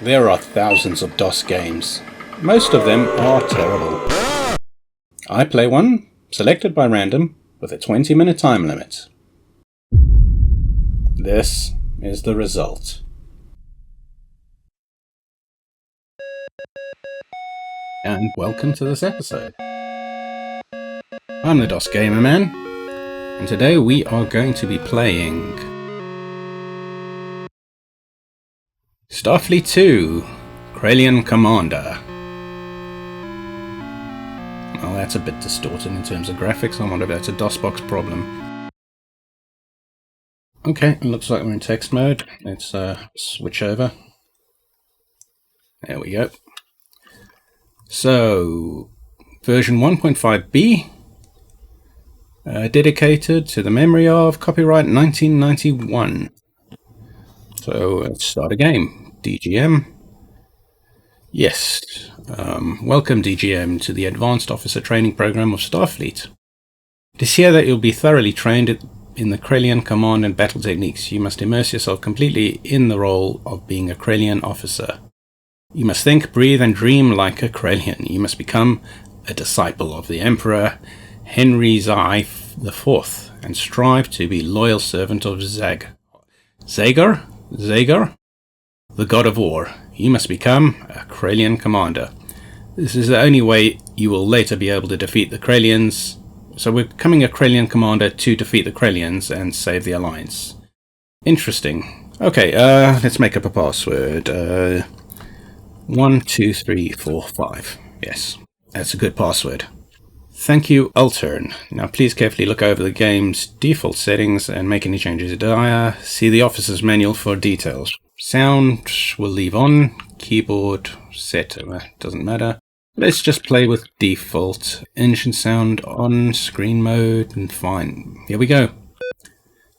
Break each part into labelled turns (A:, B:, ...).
A: There are thousands of DOS games. Most of them are terrible. I play one, selected by random, with a 20-minute time limit. This is the result. And welcome to this episode. I'm the DOSGamerMan, and today we are going to be playing Starfleet 2, Krellan Commander. Well, that's a bit distorted in terms of graphics. I wonder if that's a DOSBox problem. Okay, it looks like we're in text mode. Let's switch over. There we go. So, version 1.5b, dedicated to the memory of copyright 1991. So, let's start a game. DGM. Yes. Welcome, DGM, to the Advanced Officer Training Program of Starfleet. It is here that you'll be thoroughly trained in the Krellan command and battle techniques. You must immerse yourself completely in the role of being a Krellan officer. You must think, breathe, and dream like a Krellan. You must become a disciple of the Emperor Henry Zai IV and strive to be loyal servant of Zagar, the god of war. You must become a Krellan commander. This is the only way you will later be able to defeat the Krellans. So we're becoming a Krellan commander to defeat the Krellans and save the Alliance. Interesting. Okay, let's make up a password. 1, 2, 3, 4, 5. Yes, that's a good password. Thank you, Altern. Now please carefully look over the game's default settings and make any changes you desire. See the officer's manual for details. Sound we'll leave on. Keyboard set, doesn't matter. Let's just play with default. Engine sound on, screen mode, and fine. Here we go.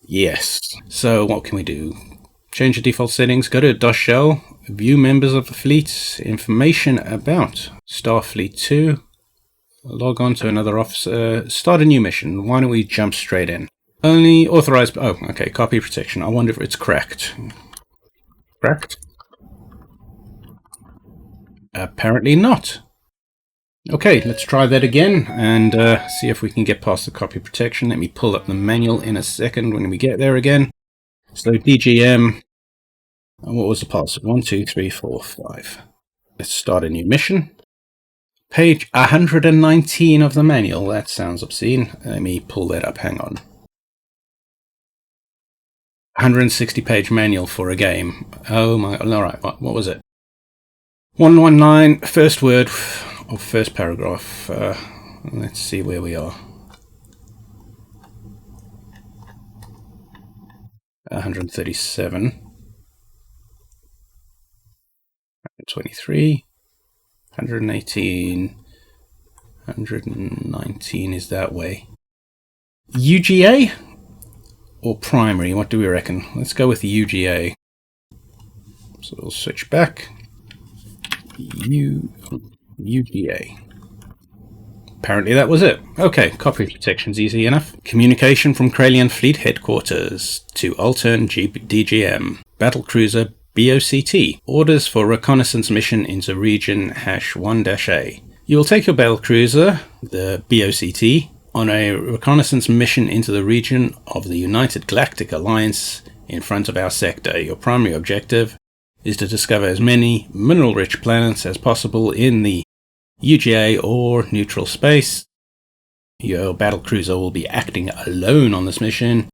A: Yes. So what can we do? Change the default settings, go to DOS shell, view members of the fleet, information about Starfleet 2, log on to another officer, start a new mission. Why don't we jump straight in? Only authorized, oh, okay, copy protection. I wonder if it's cracked. Cracked? Apparently not. Okay, let's try that again and see if we can get past the copy protection. Let me pull up the manual in a second when we get there again. So DGM, and what was the password? 1, 2, 3, 4, 5. Let's start a new mission. Page 119 of the manual. That sounds obscene. Let me pull that up. Hang on. 160-page manual for a game. Oh my. All right. What was it? 119. First word of first paragraph. Let's see where we are. 137, 123, 118, 119 is that way. UGA or primary? What do we reckon? Let's go with the UGA. So we'll switch back. UGA. Apparently that was it. Okay, copy protection's easy enough. Communication from Krellan Fleet Headquarters to Altern DGM. Battlecruiser BOCT. Orders for reconnaissance mission into region #1-A. You will take your battlecruiser, the BOCT, on a reconnaissance mission into the region of the United Galactic Alliance in front of our sector. Your primary objective is to discover as many mineral-rich planets as possible in the UGA or neutral space. Your battlecruiser will be acting alone on this mission,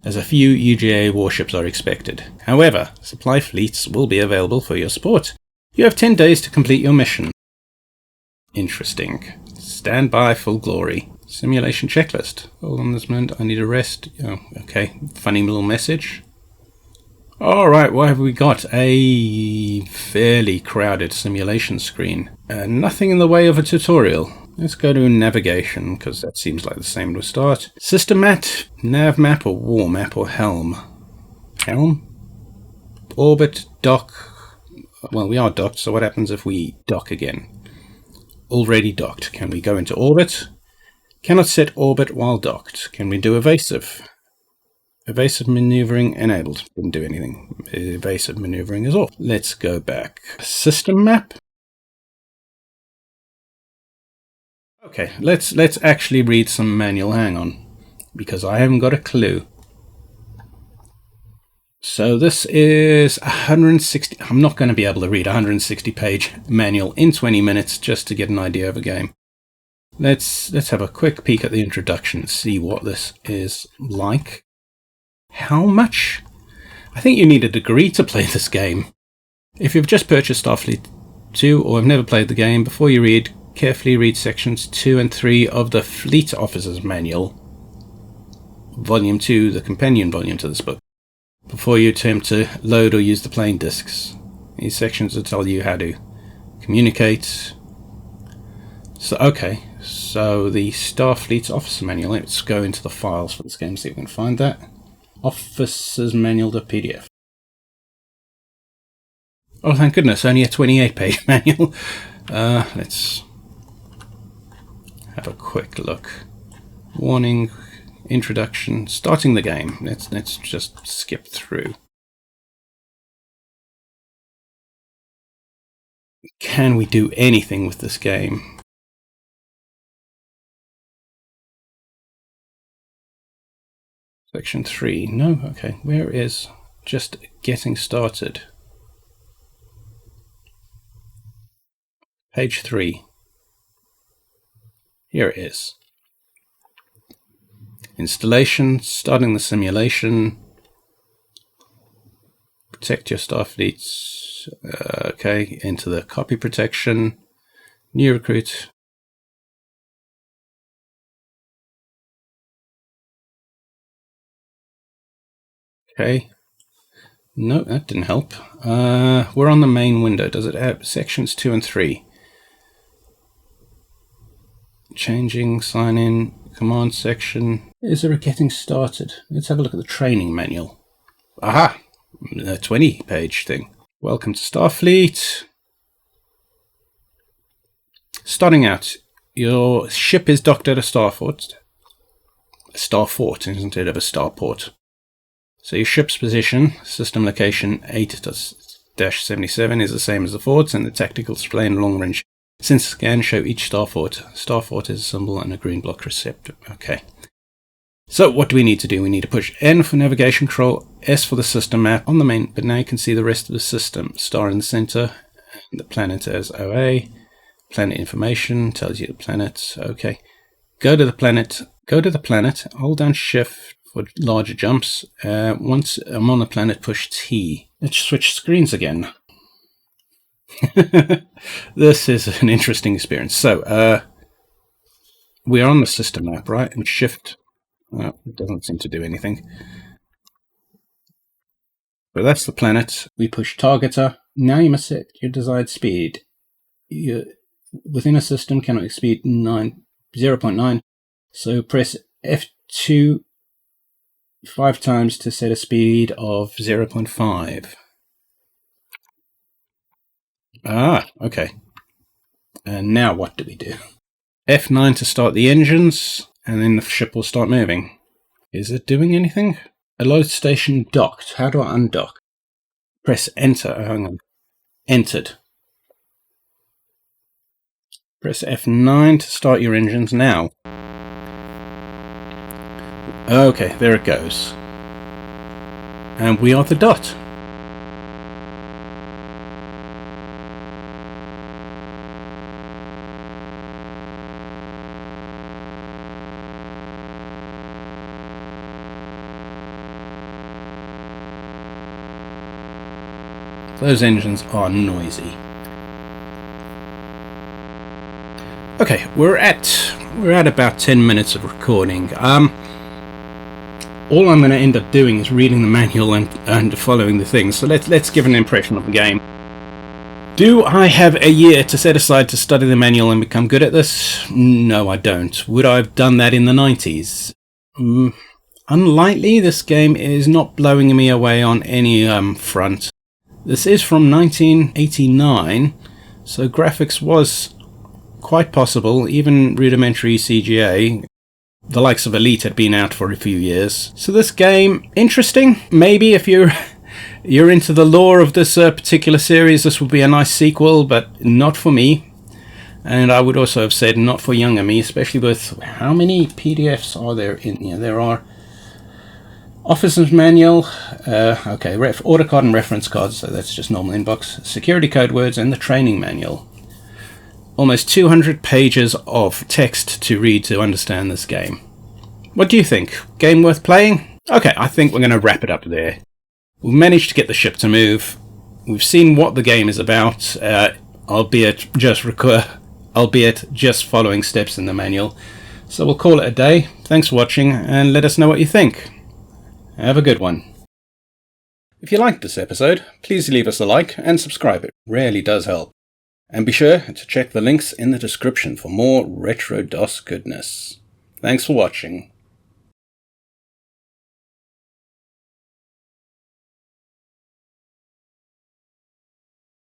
A: as a few UGA warships are expected. However, supply fleets will be available for your support. You have 10 days to complete your mission. Interesting. Stand by full glory. Simulation checklist. Hold on this moment, I need a rest. Oh, okay, funny little message. Alright, what have we got? A fairly crowded simulation screen. Nothing in the way of a tutorial. Let's go to navigation, because that seems like the same to start. System map, nav map, or war map, or helm. Helm? Orbit, dock. Well, we are docked, so what happens if we dock again? Already docked. Can we go into orbit? Cannot set orbit while docked. Can we do evasive? Evasive maneuvering enabled. Didn't do anything. Evasive maneuvering is off. Let's go back. System map. Okay, let's actually read some manual. Hang on, because I haven't got a clue. So this is 160. I'm not going to be able to read a 160-page manual in 20 minutes just to get an idea of a game. Let's have a quick peek at the introduction and see what this is like. How much? I think you need a degree to play this game. If you've just purchased Starfleet 2 or have never played the game, before you carefully read sections 2 and 3 of the Fleet Officer's Manual, Volume 2, the companion volume to this book, before you attempt to load or use the plain discs. These sections will tell you how to communicate. So, okay, so the Starfleet Officer Manual, let's go into the files for this game, see if we can find that. Officer's Manual.pdf. Oh, thank goodness, only a 28-page manual. Let's have a quick look. Warning, introduction, starting the game. Let's just skip through. Can we do anything with this game? Section 3. No? Okay. Where is just getting started? Page 3. Here it is. Installation, starting the simulation, protect your Starfleet, okay, into the copy protection, new recruit. Okay, no, that didn't help. We're on the main window. Does it have sections 2 and 3? Changing, sign in, command section. Is there a getting started? Let's have a look at the training manual. Aha! A 20-page thing. Welcome to Starfleet. Starting out, your ship is docked at a starfort. A starfort, isn't it, of a starport. So your ship's position, system location 8-77 is the same as the forts, and the tactical display and long-range sensor scan show each starfort. Starfort is a symbol and a green block receptor. Okay. So what do we need to do? We need to push N for navigation control, S for the system map on the main, but now you can see the rest of the system. Star in the center, and the planet as OA. Planet information tells you the planet. Okay. Go to the planet, hold down shift for larger jumps. Once I'm on the planet, push T. Let's switch screens again. This is an interesting experience. So, we are on the system map, right? And shift. It doesn't seem to do anything. But that's the planet. We push targeter. Now you must set your desired speed. Within a system cannot exceed 0.9. So press F2 5 times to set a speed of 0.5. Ah, okay. And now what do we do? F9 to start the engines, and then the ship will start moving. Is it doing anything? A load station docked. How do I undock? Press enter. Oh, hang on. Entered. Press F9 to start your engines now. Okay, there it goes. And we are the dot. Those engines are noisy. Okay, we're at about 10 minutes of recording. All I'm going to end up doing is reading the manual and following the things. So let's give an impression of the game. Do I have a year to set aside to study the manual and become good at this? No, I don't. Would I have done that in the 90s? Unlikely. This game is not blowing me away on any front. This is from 1989, so graphics was quite possible, even rudimentary CGA. The likes of Elite had been out for a few years. So this game, interesting. Maybe if you're into the lore of this particular series, this would be a nice sequel, but not for me. And I would also have said not for younger me, especially with how many PDFs are there in here? There are Officer's Manual, okay, order card and reference cards, so that's just normal inbox, security code words, and the training manual. Almost 200 pages of text to read to understand this game. What do you think? Game worth playing? Okay, I think we're going to wrap it up there. We've managed to get the ship to move. We've seen what the game is about, albeit just following steps in the manual. So we'll call it a day. Thanks for watching, and let us know what you think. Have a good one. If you liked this episode, please leave us a like and subscribe. It really does help. And be sure to check the links in the description for more retro DOS goodness. Thanks for watching.